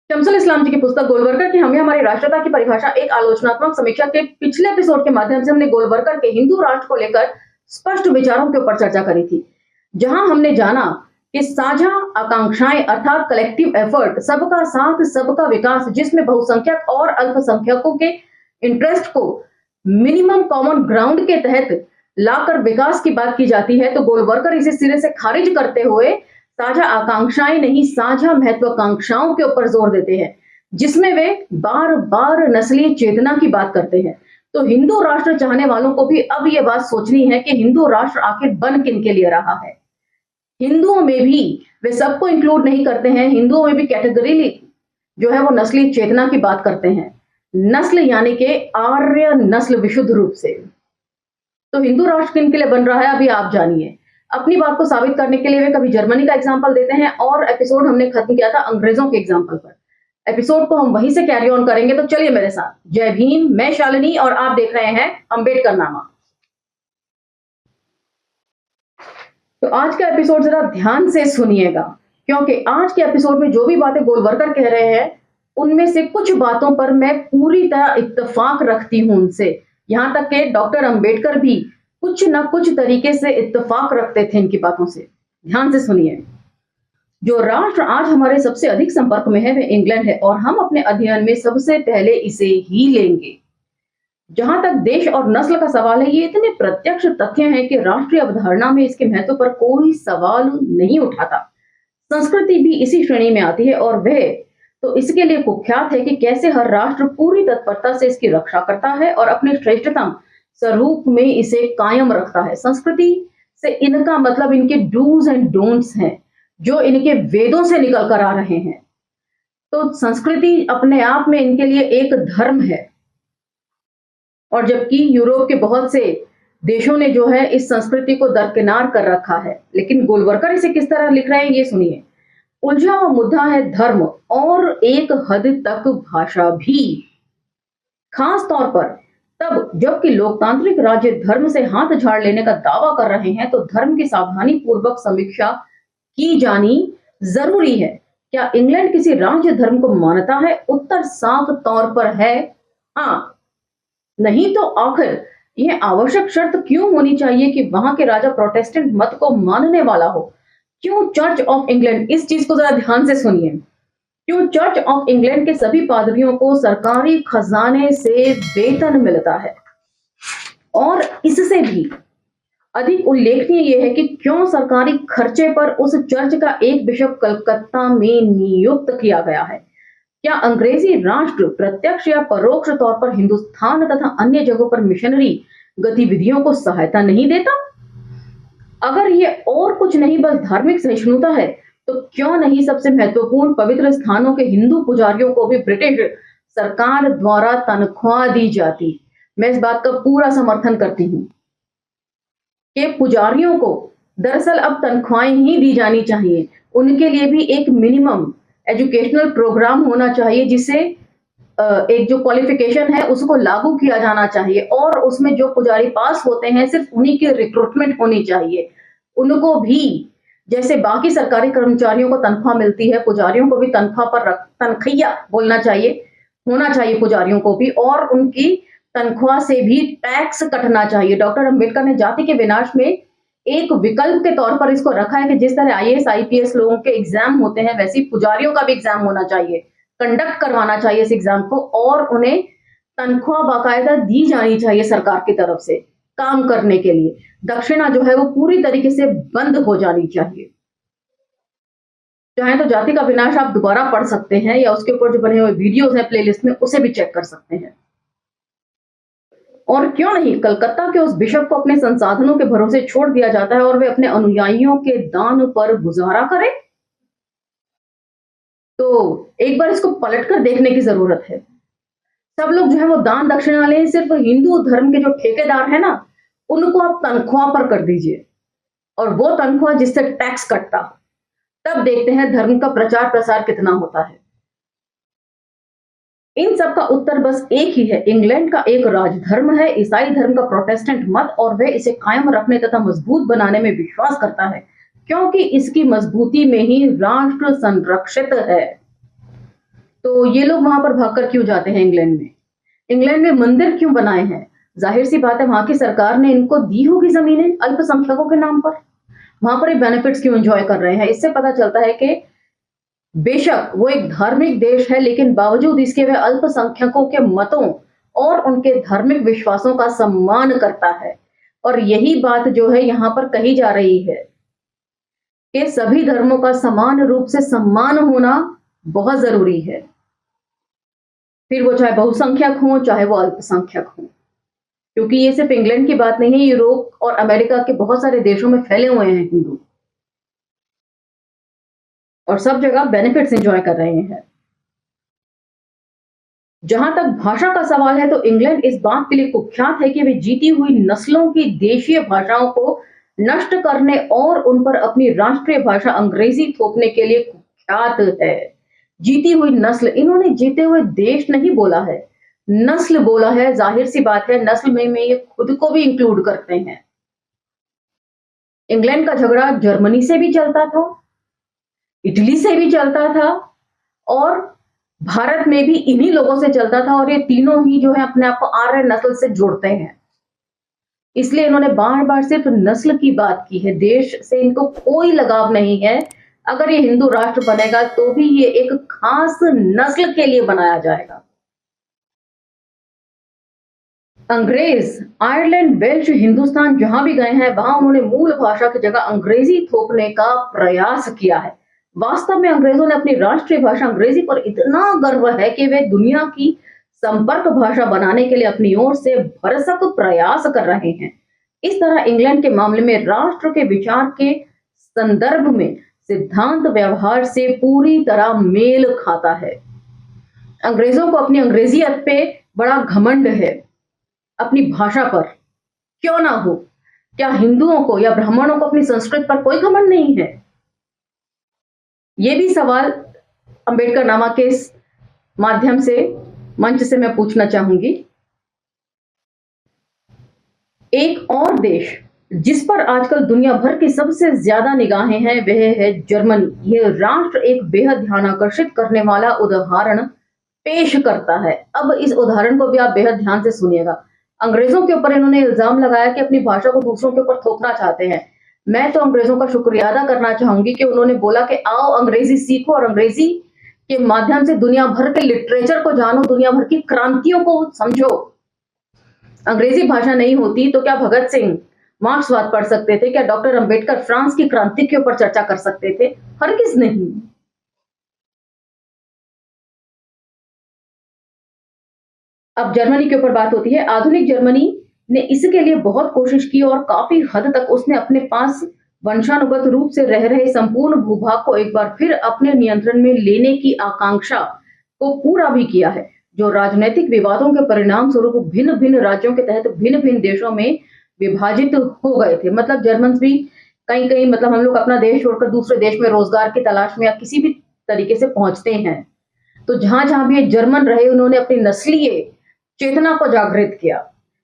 शमसुल इस्लाम जी की पुस्तक गोलवरकर की हमें हमारी राष्ट्रता की परिभाषा एक आलोचनात्मक समीक्षा के पिछले एपिसोड के माध्यम से हमने गोलवरकर के हिंदू राष्ट्र को लेकर स्पष्ट विचारों के ऊपर चर्चा करी थी, जहां हमने जाना कि साझा आकांक्षाएं अर्थात कलेक्टिव एफर्ट, सबका साथ सबका विकास, जिसमें बहुसंख्यक और अल्पसंख्यकों के इंटरेस्ट को मिनिमम कॉमन ग्राउंड के तहत लाकर विकास की बात की जाती है, तो गोलवरकर इसे सिरे से खारिज करते हुए साझा आकांक्षाएं नहीं, साझा महत्वाकांक्षाओं के ऊपर जोर देते हैं, जिसमें वे बार बार नस्लीय चेतना की बात करते हैं। तो हिंदू राष्ट्र चाहने वालों को भी अब यह बात सोचनी है कि हिंदू राष्ट्र आखिर बन किन के लिए रहा है। हिंदुओं में भी वे सबको इंक्लूड नहीं करते हैं, हिंदुओं में भी कैटेगरी जो है वो नस्लीय चेतना की बात करते हैं, नस्ल यानी कि आर्य नस्ल विशुद्ध रूप से। तो हिंदू राष्ट्र किन के लिए बन रहा है, अभी आप जानिए। अपनी बात को साबित करने के लिए वे कभी जर्मनी का एग्जाम्पल देते हैं, और एपिसोड हमने खत्म किया था अंग्रेजों के एग्जाम्पल पर। एपिसोड को हम वहीं से कैरी ऑन करेंगे, तो चलिए मेरे साथ। जय भीम, मैं शालिनी और आप देख रहे हैं अंबेडकर नामा। तो आज का एपिसोड जरा ध्यान से सुनिएगा, क्योंकि आज के एपिसोड में जो भी बातें गोलवरकर कह रहे हैं, उनमें से कुछ बातों पर मैं पूरी तरह इत्तेफाक रखती हूं उनसे। यहां तक कि डॉक्टर अंबेडकर भी कुछ ना कुछ तरीके से इत्तेफाक रखते थे इनकी बातों से। ध्यान से सुनिए। जो राष्ट्र आज हमारे सबसे अधिक संपर्क में है वह इंग्लैंड है, और हम अपने अध्ययन में सबसे पहले इसे ही लेंगे। जहां तक देश और नस्ल का सवाल है, ये इतने प्रत्यक्ष तथ्य हैं कि राष्ट्रीय अवधारणा में इसके महत्व पर कोई सवाल नहीं उठाता। संस्कृति भी इसी श्रेणी में आती है, और वह तो इसके लिए कुख्यात है कि कैसे हर राष्ट्र पूरी तत्परता से इसकी रक्षा करता है और अपने श्रेष्ठतम स्वरूप में इसे कायम रखता है। संस्कृति से इनका मतलब इनके डूज एंड डोंट्स हैं, जो इनके वेदों से निकल कर आ रहे हैं। तो संस्कृति अपने आप में इनके लिए एक धर्म है, और जबकि यूरोप के बहुत से देशों ने जो है इस संस्कृति को दरकिनार कर रखा है। लेकिन गोलवरकर इसे किस तरह लिख रहे हैं, ये सुनिए। उलझा हुआ मुद्दा है धर्म, और एक हद तक भाषा भी, खास तौर पर तब जबकि लोकतांत्रिक राज्य धर्म से हाथ झाड़ लेने का दावा कर रहे हैं, तो धर्म की सावधानी पूर्वक समीक्षा की जानी जरूरी है। क्या इंग्लैंड किसी राज्य धर्म को मानता है? उत्तर साफ तौर पर है हाँ। नहीं तो आखिर यह आवश्यक शर्त क्यों होनी चाहिए कि वहां के राजा प्रोटेस्टेंट मत को मानने वाला हो? क्यों चर्च ऑफ इंग्लैंड, इस चीज को जरा ध्यान से सुनिए, क्यों चर्च ऑफ इंग्लैंड के सभी पादरियों को सरकारी खजाने से वेतन मिलता है? और इससे भी अधिक उल्लेखनीय यह है कि क्यों सरकारी खर्चे पर उस चर्च का एक बिशप कलकत्ता में नियुक्त किया गया है? क्या अंग्रेजी राष्ट्र प्रत्यक्ष या परोक्ष तौर पर हिंदुस्तान तथा अन्य जगहों पर मिशनरी गतिविधियों को सहायता नहीं देता? अगर ये और कुछ नहीं बस धार्मिक सहिष्णुता है, तो क्यों नहीं सबसे महत्वपूर्ण पवित्र स्थानों के हिंदू पुजारियों को भी ब्रिटिश सरकार द्वारा तनख्वाह दी जाती? मैं इस बात का पूरा समर्थन करती हूँ कि पुजारियों को दरअसल अब तनख्वाहें ही दी जानी चाहिए। उनके लिए भी एक मिनिमम एजुकेशनल प्रोग्राम होना चाहिए, जिसे एक जो क्वालिफिकेशन है उसको लागू किया जाना चाहिए, और उसमें जो पुजारी पास होते हैं सिर्फ उन्हीं की रिक्रूटमेंट होनी चाहिए। उनको भी जैसे बाकी सरकारी कर्मचारियों को तनख्वाह मिलती है, पुजारियों को भी तनख्वाह पर तनखैया बोलना चाहिए, होना चाहिए पुजारियों को भी, और उनकी तनख्वाह से भी टैक्स कटना चाहिए। डॉक्टर अंबेडकर ने जाति के विनाश में एक विकल्प के तौर पर इसको रखा है कि जिस तरह आईएएस आईपीएस लोगों के एग्जाम होते हैं, वैसे ही पुजारियों का भी एग्जाम होना चाहिए, कंडक्ट करवाना चाहिए इस एग्जाम को, और उन्हें तनख्वाह बाकायदा दी जानी चाहिए सरकार की तरफ से काम करने के लिए। दक्षिणा जो है वो पूरी तरीके से बंद हो जानी चाहिए। चाहे तो जाति का विनाश आप दोबारा पढ़ सकते हैं, या उसके ऊपर जो बने हुए वीडियोस हैं प्लेलिस्ट में, उसे भी चेक कर सकते हैं। और क्यों नहीं कलकत्ता के उस बिशप को अपने संसाधनों के भरोसे छोड़ दिया जाता है, और वे अपने अनुयायियों के दान पर गुजारा करें? तो एक बार इसको पलटकर देखने की जरूरत है। सब लोग जो है वो दान दक्षिणा लें, सिर्फ हिंदू धर्म के जो ठेकेदार है ना, उनको आप तनख्वाह पर कर दीजिए, और वो तनख्वाह जिससे टैक्स कटता, तब देखते हैं धर्म का प्रचार प्रसार कितना होता है। इन सब का उत्तर बस एक ही है। इंग्लैंड का एक राजधर्म है, ईसाई धर्म का प्रोटेस्टेंट मत, और वह इसे कायम रखने तथा मजबूत बनाने में विश्वास करता है, क्योंकि इसकी मजबूती में ही राष्ट्र संरक्षित है। तो ये लोग वहां पर भागकर क्यों जाते हैं इंग्लैंड में? इंग्लैंड में मंदिर क्यों बनाए हैं? जाहिर सी बात है, वहां की सरकार ने इनको दी होगी जमीनें अल्पसंख्यकों के नाम पर। वहां पर ये बेनिफिट्स क्यों एंजॉय कर रहे हैं? इससे पता चलता है कि बेशक वो एक धार्मिक देश है, लेकिन बावजूद इसके वह अल्पसंख्यकों के मतों और उनके धार्मिक विश्वासों का सम्मान करता है। और यही बात जो है यहाँ पर कही जा रही है कि सभी धर्मों का समान रूप से सम्मान होना बहुत जरूरी है, फिर वो चाहे बहुसंख्यक हो चाहे वो अल्पसंख्यक हो। क्योंकि ये सिर्फ इंग्लैंड की बात नहीं है, यूरोप और अमेरिका के बहुत सारे देशों में फैले हुए हैं हिंदू, और सब जगह बेनिफिट्स एंजॉय कर रहे हैं। जहां तक भाषा का सवाल है, तो इंग्लैंड इस बात के लिए कुख्यात है कि वे जीती हुई नस्लों की देशीय भाषाओं को नष्ट करने और उन पर अपनी राष्ट्रीय भाषा अंग्रेजी थोपने के लिए कुख्यात है। जीती हुई नस्ल, इन्होंने जीते हुए देश नहीं बोला है, नस्ल बोला है। जाहिर सी बात है, नस्ल में ये खुद को भी इंक्लूड करते हैं। इंग्लैंड का झगड़ा जर्मनी से भी चलता था, इटली से भी चलता था, और भारत में भी इन्हीं लोगों से चलता था, और ये तीनों ही जो है अपने आप को आर्य नस्ल से जोड़ते हैं। इसलिए इन्होंने बार बार सिर्फ नस्ल की बात की है, देश से इनको कोई लगाव नहीं है। अगर ये हिंदू राष्ट्र बनेगा तो भी ये एक खास नस्ल के लिए बनाया जाएगा। अंग्रेज आयरलैंड, वेल्श, हिंदुस्तान जहां भी गए हैं, वहां उन्होंने मूल भाषा की जगह अंग्रेजी थोपने का प्रयास किया है। वास्तव में अंग्रेजों ने अपनी राष्ट्रीय भाषा अंग्रेजी पर इतना गर्व है कि वे दुनिया की संपर्क भाषा बनाने के लिए अपनी ओर से भरसक प्रयास कर रहे हैं। इस तरह इंग्लैंड के मामले में राष्ट्र के विचार के संदर्भ में सिद्धांत व्यवहार से पूरी तरह मेल खाता है। अंग्रेजों को अपनी अंग्रेजियत पे बड़ा घमंड है, अपनी भाषा पर क्यों ना हो। क्या हिंदुओं को या ब्राह्मणों को अपनी संस्कृत पर कोई घमंड नहीं है? ये भी सवाल अंबेडकर नामा के माध्यम से मंच से मैं पूछना चाहूंगी। एक और देश जिस पर आजकल दुनिया भर की सबसे ज्यादा निगाहें हैं, वह है जर्मनी। यह राष्ट्र एक बेहद ध्यान आकर्षित करने वाला उदाहरण पेश करता है। अब इस उदाहरण को भी आप बेहद ध्यान से सुनिएगा। अंग्रेजों के ऊपर इन्होंने इल्जाम लगाया कि अपनी भाषा को दूसरों के ऊपर थोपना चाहते हैं। मैं तो अंग्रेजों का शुक्रिया अदा करना चाहूंगी कि उन्होंने बोला कि आओ अंग्रेजी सीखो और अंग्रेजी के माध्यम से दुनिया भर के लिटरेचर को जानो, दुनिया भर की क्रांतियों को समझो। अंग्रेजी भाषा नहीं होती तो क्या भगत सिंह मार्क्सवाद पढ़ सकते थे? क्या डॉक्टर अंबेडकर फ्रांस की क्रांति के ऊपर चर्चा कर सकते थे? हरगिज नहीं। अब जर्मनी के ऊपर बात होती है। आधुनिक जर्मनी ने इसके लिए बहुत कोशिश की और काफी हद तक उसने अपने पास वंशानुगत रूप से रह रहे संपूर्ण भूभाग को एक बार फिर अपने नियंत्रण में लेने की आकांक्षा को पूरा भी किया है, जो राजनीतिक विवादों के परिणाम स्वरूप भिन्न भिन्न राज्यों के तहत भिन्न भिन्न देशों में विभाजित हो गए थे। मतलब जर्मन भी कहीं कहीं, मतलब हम लोग अपना देश छोड़कर दूसरे देश में रोजगार की तलाश में या किसी भी तरीके से पहुंचते हैं, तो जहां जहां भी ये जर्मन रहे, उन्होंने अपनी नस्लीय चेतना को जागृत किया।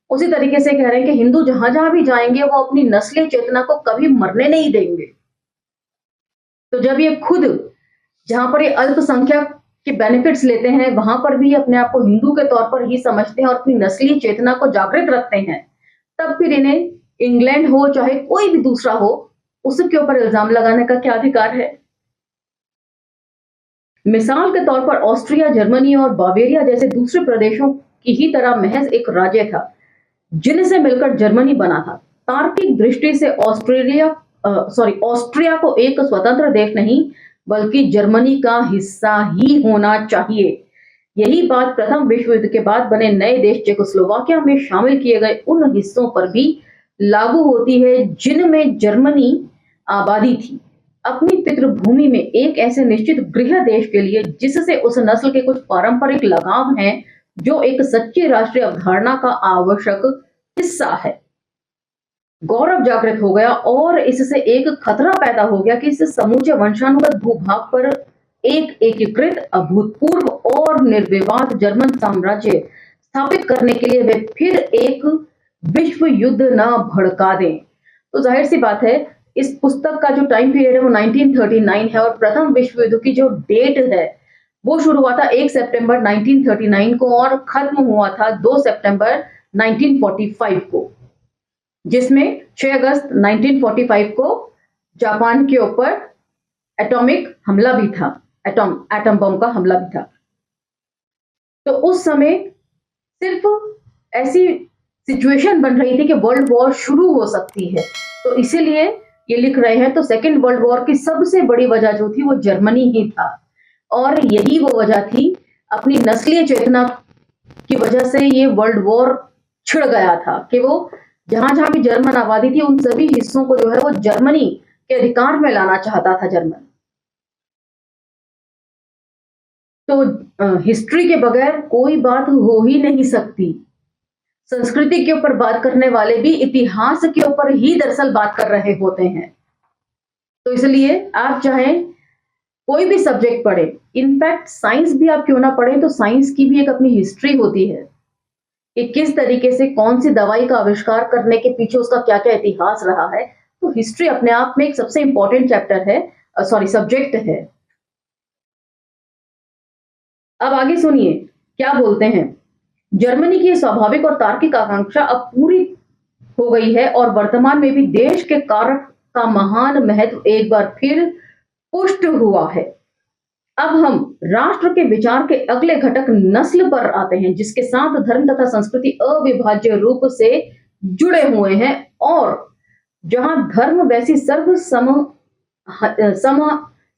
उसी तरीके से कह रहे हैं कि हिंदू जहां जहां भी जाएंगे वो अपनी नस्लीय चेतना को कभी मरने नहीं देंगे। तो जब ये खुद जहां पर ये अल्पसंख्यक के बेनिफिट्स लेते हैं, वहां पर भी अपने आप को हिंदू के तौर पर ही समझते हैं और अपनी नस्लीय चेतना को जागृत रखते हैं, तब फिर इन्हें इंग्लैंड हो चाहे कोई भी दूसरा हो, उसके ऊपर इल्जाम लगाने का क्या अधिकार है? मिसाल के तौर पर ऑस्ट्रिया, जर्मनी और बावेरिया जैसे दूसरे प्रदेशों की ही तरह महज एक राज्य था जिनसे मिलकर जर्मनी बना था। तार्किक दृष्टि से ऑस्ट्रिया को एक स्वतंत्र देश नहीं बल्कि जर्मनी का हिस्सा ही होना चाहिए। यही बात प्रथम विश्व युद्ध के बाद बने नए देश चेकोस्लोवाकिया में शामिल किए गए उन हिस्सों पर भी लागू होती है जिनमें जर्मनी आबादी थी। अपनी पितृभूमि में एक ऐसे निश्चित गृह देश के लिए जिससे उस नस्ल के कुछ पारंपरिक लगाव हैं, जो एक सच्ची राष्ट्रीय अवधारणा का आवश्यक हिस्सा है। गौरव जागृत हो गया और इससे एक खतरा पैदा हो गया कि इस समूचे वंशानुगत भूभाग पर एक एकीकृत, अभूतपूर्व और निर्विवाद जर्मन साम्राज्य स्थापित करने के लिए वे फिर एक विश्व युद्ध न भड़का दें। तो जाहिर सी बात है, इस पुस्तक का जो टाइम पीरियड है वो 1939 है और प्रथम विश्व युद्ध की जो डेट है वो शुरू हुआ था 1 सितंबर 1939 को और खत्म हुआ था 2 सितंबर 1945 को, जिसमें 6 अगस्त 1945 को जापान के ऊपर एटॉमिक हमला भी था, एटम बम का हमला भी था। तो उस समय सिर्फ ऐसी सिचुएशन बन रही थी कि वर्ल्ड वॉर शुरू हो सकती है, तो इसीलिए ये लिख रहे हैं। तो सेकेंड वर्ल्ड वॉर की सबसे बड़ी वजह जो थी वो जर्मनी ही था, और यही वो वजह थी, अपनी नस्लीय चेतना की वजह से ये वर्ल्ड वॉर छिड़ गया था कि वो जहां जहां भी जर्मन आबादी थी उन सभी हिस्सों को जो है वो जर्मनी के अधिकार में लाना चाहता था जर्मन। तो हिस्ट्री के बगैर कोई बात हो ही नहीं सकती। संस्कृति के ऊपर बात करने वाले भी इतिहास के ऊपर ही दरअसल बात कर रहे होते हैं। तो इसलिए आप चाहें कोई भी सब्जेक्ट पढ़े, इनफैक्ट साइंस भी आप क्यों ना पढ़े, तो साइंस की भी एक अपनी हिस्ट्री होती है कि किस तरीके से कौन सी दवाई का आविष्कार करने के पीछे उसका क्या क्या इतिहास रहा है। तो हिस्ट्री अपने आप में एक सबसे इंपॉर्टेंट चैप्टर है, सब्जेक्ट है। अब आगे सुनिए क्या बोलते हैं। जर्मनी की स्वाभाविक और तार्किक आकांक्षा अब पूरी हो गई है और वर्तमान में भी देश के कारक का महान महत्व एक बार फिर पुष्ट हुआ है। अब हम राष्ट्र के विचार के अगले घटक नस्ल पर आते हैं, जिसके साथ धर्म तथा संस्कृति अविभाज्य रूप से जुड़े हुए हैं, और जहां धर्म वैसी सर्व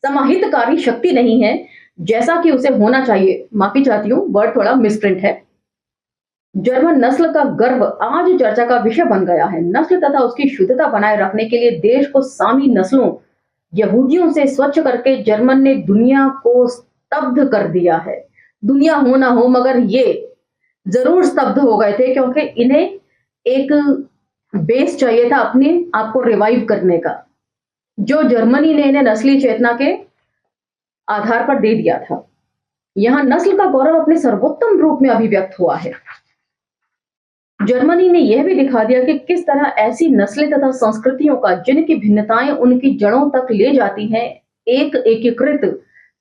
समाहितकारी शक्ति नहीं है जैसा कि उसे होना चाहिए। माफी चाहती हूँ, वर्ड थोड़ा मिसप्रिंट है। जर्मन नस्ल का गर्व आज चर्चा का विषय बन गया है। नस्ल तथा उसकी शुद्धता बनाए रखने के लिए देश को सामी नस्लों यहूदियों से स्वच्छ करके जर्मन ने दुनिया को स्तब्ध कर दिया है। दुनिया हो ना हो, मगर ये जरूर स्तब्ध हो गए थे, क्योंकि इन्हें एक बेस चाहिए था अपने आप को रिवाइव करने का, जो जर्मनी ने इन्हें नस्ली चेतना के आधार पर दे दिया था। यहां नस्ल का गौरव अपने सर्वोत्तम रूप में अभिव्यक्त हुआ है। जर्मनी ने यह भी दिखा दिया कि किस तरह ऐसी नस्लें तथा संस्कृतियों का जिनकी भिन्नताएं उनकी जड़ों तक ले जाती हैं, एक एकीकृत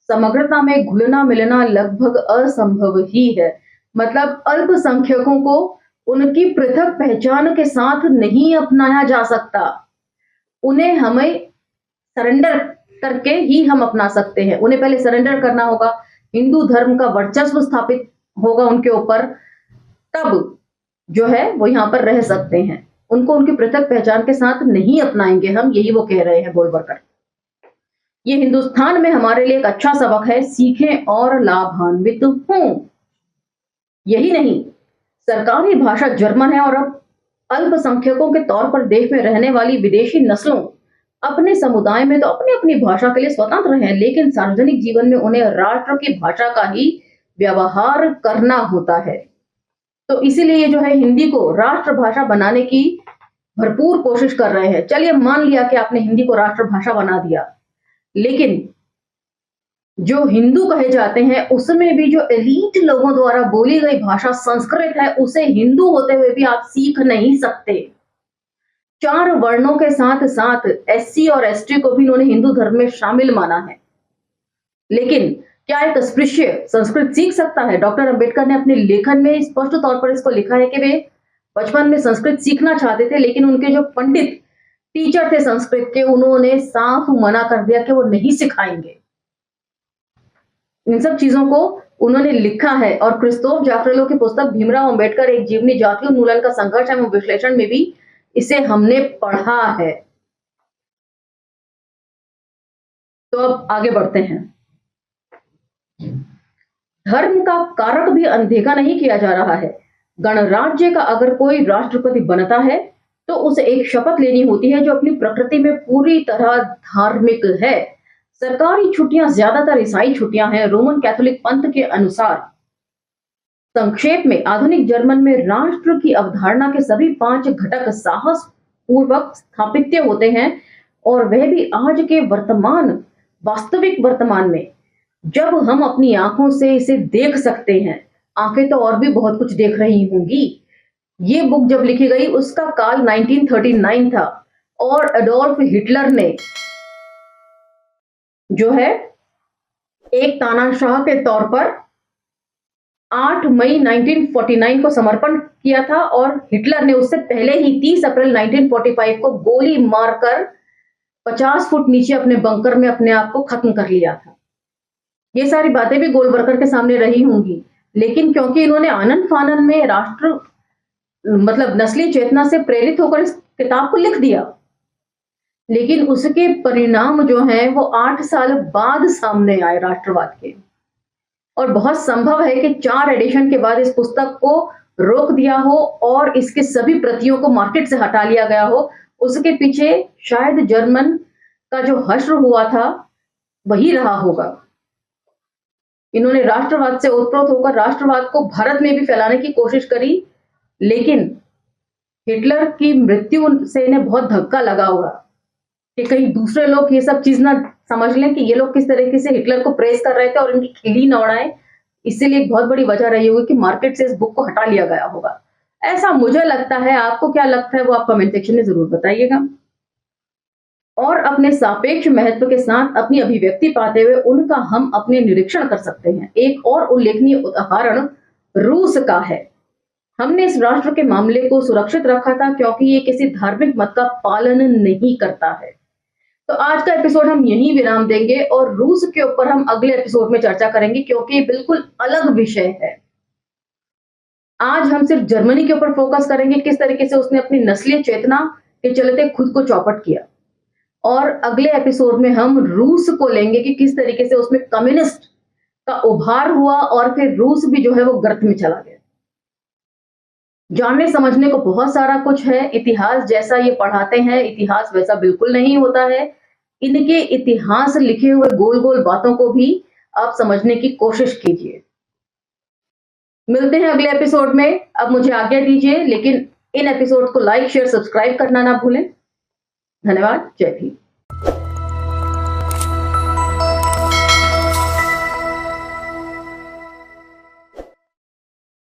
समग्रता में घुलना मिलना लगभग असंभव ही है। मतलब अल्पसंख्यकों को उनकी पृथक पहचान के साथ नहीं अपनाया जा सकता, उन्हें हमें सरेंडर करके ही हम अपना सकते हैं। उन्हें पहले सरेंडर करना होगा, हिंदू धर्म का वर्चस्व स्थापित होगा उनके ऊपर, तब जो है वो यहाँ पर रह सकते हैं। उनको उनकी पृथक पहचान के साथ नहीं अपनाएंगे हम, यही वो कह रहे हैं गोलवरकर। ये हिंदुस्तान में हमारे लिए एक अच्छा सबक है, सीखें और लाभान्वित हों। यही नहीं, सरकारी भाषा जर्मन है और अब अल्पसंख्यकों के तौर पर देश में रहने वाली विदेशी नस्लों अपने समुदाय में तो अपनी अपनी भाषा के लिए स्वतंत्र हैं, लेकिन सार्वजनिक जीवन में उन्हें राष्ट्र की भाषा का ही व्यवहार करना होता है। तो इसीलिए ये जो है हिंदी को राष्ट्रभाषा बनाने की भरपूर कोशिश कर रहे हैं। चलिए मान लिया कि आपने हिंदी को राष्ट्रभाषा बना दिया, लेकिन जो हिंदू कहे जाते हैं उसमें भी जो एलीट लोगों द्वारा बोली गई भाषा संस्कृत है, उसे हिंदू होते हुए भी आप सीख नहीं सकते। 4 वर्णों के साथ साथ एससी और एसटी को भी इन्होंने हिंदू धर्म में शामिल माना है, लेकिन क्या एक अस्पृश्य संस्कृत सीख सकता है? डॉक्टर अंबेडकर ने अपने लेखन में स्पष्ट तौर पर इसको लिखा है कि वे बचपन में संस्कृत सीखना चाहते थे, लेकिन उनके जो पंडित टीचर थे संस्कृत के, उन्होंने साफ मना कर दिया कि वो नहीं सिखाएंगे। इन सब चीजों को उन्होंने लिखा है, और क्रिस्तोफ जाफरेलो की पुस्तक भीमराव अंबेडकर एक जीवनी जातीय उन्मूलन का संघर्ष एवं विश्लेषण में भी इसे हमने पढ़ा है। तो अब आगे बढ़ते हैं। धर्म का कारक भी अनदेखा नहीं किया जा रहा है। गणराज्य का अगर कोई राष्ट्रपति बनता है तो उसे एक शपथ लेनी होती है जो अपनी प्रकृति में पूरी तरह धार्मिक है। सरकारी छुट्टियां ज्यादातर ईसाई छुट्टियां हैं, रोमन कैथोलिक पंथ के अनुसार। संक्षेप में आधुनिक जर्मन में राष्ट्र की अवधारणा के सभी 5 घटक साहस पूर्वक स्थापित होते हैं, और वह भी आज के वास्तविक वर्तमान में, जब हम अपनी आंखों से इसे देख सकते हैं। आंखें तो और भी बहुत कुछ देख रही होंगी। ये बुक जब लिखी गई उसका काल 1939 था, और एडोल्फ हिटलर ने जो है एक तानाशाह के तौर पर 8 मई 1949 को समर्पण किया था और हिटलर ने उससे पहले ही 30 अप्रैल 1945 को गोली मारकर 50 फुट नीचे अपने बंकर में अपने आप को खत्म कर लिया था। ये सारी बातें भी गोलवरकर के सामने रही होंगी, लेकिन क्योंकि इन्होंने आनन फानन में राष्ट्र मतलब नस्ली चेतना से प्रेरित होकर इस किताब को लिख दिया, लेकिन उसके परिणाम जो हैं वो 8 साल बाद सामने आए राष्ट्रवाद के। और बहुत संभव है कि 4 एडिशन के बाद इस पुस्तक को रोक दिया हो और इसके सभी प्रतियों को मार्केट से हटा लिया गया हो। उसके पीछे शायद जर्मन का जो हश्र हुआ था वही रहा होगा। इन्होंने राष्ट्रवाद से ओतप्रोत होकर राष्ट्रवाद को भारत में भी फैलाने की कोशिश करी, लेकिन हिटलर की मृत्यु से इन्हें बहुत धक्का लगा होगा कि कहीं दूसरे लोग ये सब चीज ना समझ लें कि ये लोग किस तरीके से हिटलर को प्रेस कर रहे थे और इनकी खिल्ली न उड़ाएं। इसीलिए एक बहुत बड़ी वजह रही होगी कि मार्केट से इस बुक को हटा लिया गया होगा। ऐसा मुझे लगता है। आपको क्या लगता है वो आप कमेंट सेक्शन में जरूर बताइएगा। और अपने सापेक्ष महत्व के साथ अपनी अभिव्यक्ति पाते हुए उनका हम अपने निरीक्षण कर सकते हैं। एक और उल्लेखनीय उदाहरण रूस का है। हमने इस राष्ट्र के मामले को सुरक्षित रखा था क्योंकि ये किसी धार्मिक मत का पालन नहीं करता है। तो आज का एपिसोड हम यहीं विराम देंगे और रूस के ऊपर हम अगले एपिसोड में चर्चा करेंगे, क्योंकि ये बिल्कुल अलग विषय है। आज हम सिर्फ जर्मनी के ऊपर फोकस करेंगे, किस तरीके से उसने अपनी नस्लीय चेतना के चलते खुद को चौपट किया। और अगले एपिसोड में हम रूस को लेंगे कि किस तरीके से उसमें कम्युनिस्ट का उभार हुआ और फिर रूस भी जो है वो गर्त में चला गया। जानने समझने को बहुत सारा कुछ है। इतिहास जैसा ये पढ़ाते हैं, इतिहास वैसा बिल्कुल नहीं होता है। इनके इतिहास लिखे हुए गोल गोल बातों को भी आप समझने की कोशिश कीजिए। मिलते हैं अगले एपिसोड में। अब मुझे आज्ञा दीजिए, लेकिन इन एपिसोड को लाइक, शेयर, सब्सक्राइब करना ना भूलें। धन्यवाद। जय भीम।